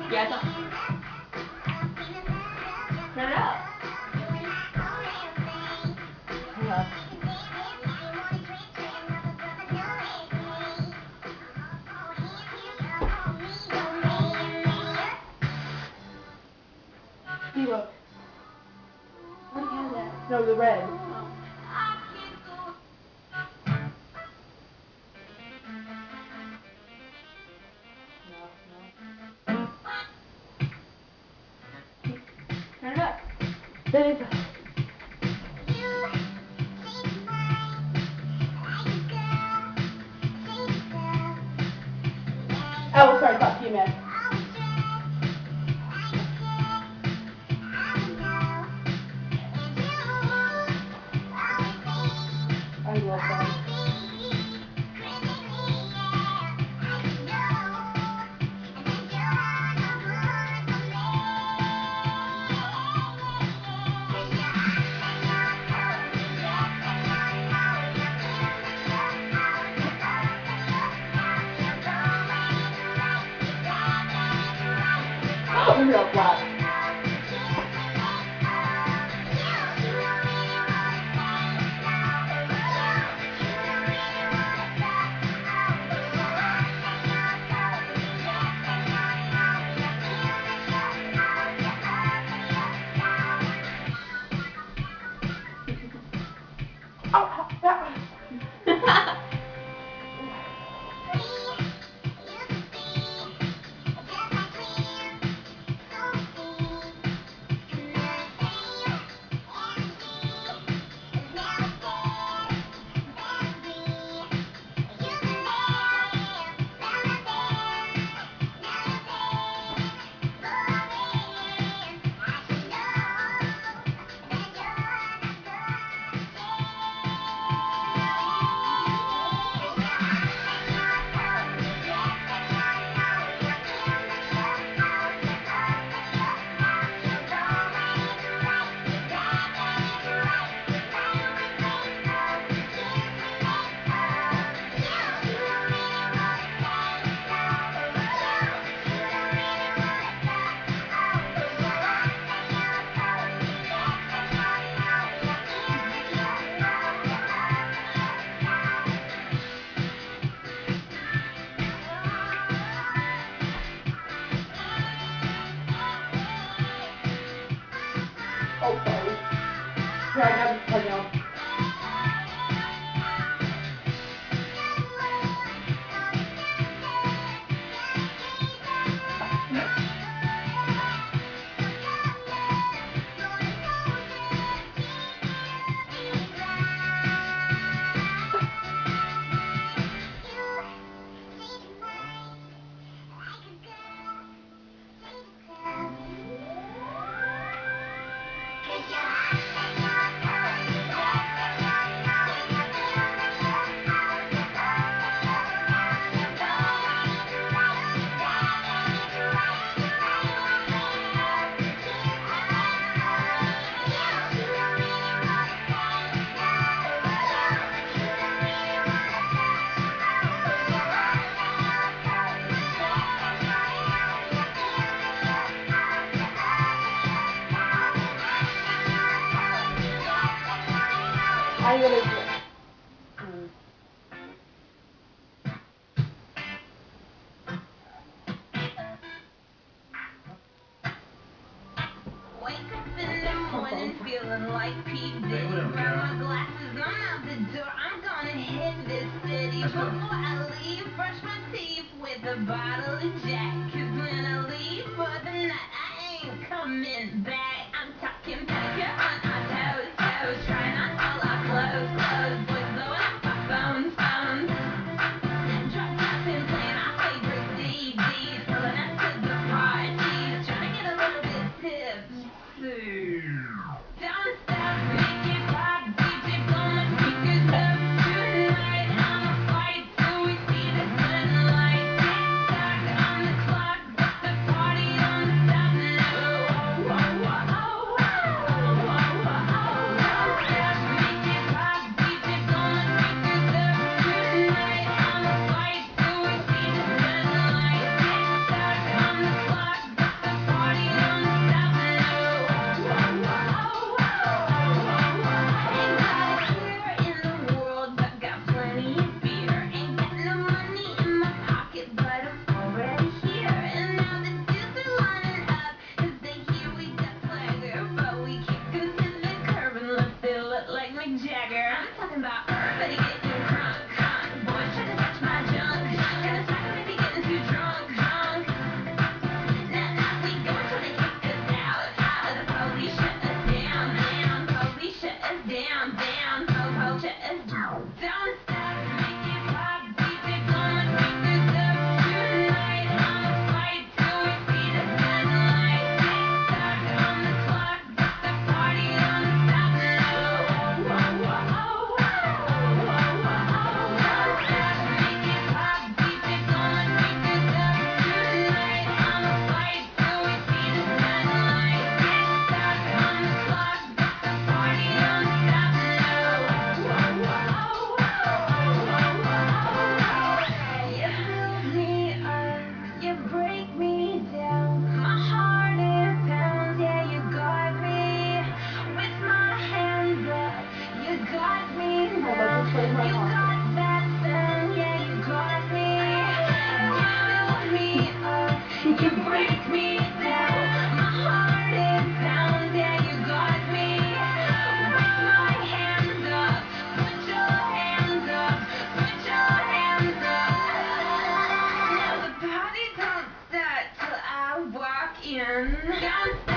Yeah, it's on. Turn it up. Yeah. Steve-O. I already had that. No, the red. Oh. Turn it up. There you go. Oh, sorry, fuck you, man. I love that. Real flat. Oh, sorry. Here, I got this part now. I'm gonna do it. Wake up in the morning feeling like P. Diddy. Grab my glasses, I'm out the door. I'm gonna hit this city. Before I leave, brush my teeth with a bottle of Jack. 'Cause when I leave for the night, I ain't coming back. I'm talking pedicure on our toes, toes. Trying on all our clothes, clothes. Boys blowing up our phones, phones. Drop top and playing our favorite CDs. Pulling up to the parties. Trying to get a little bit tipsy. Don't stop, make it pop. DJ blow my speakers up tonight. I'ma fight till we see the sunlight. Tick tock on the clock, but the party don't stop now. Oh, oh, oh. in. Gonna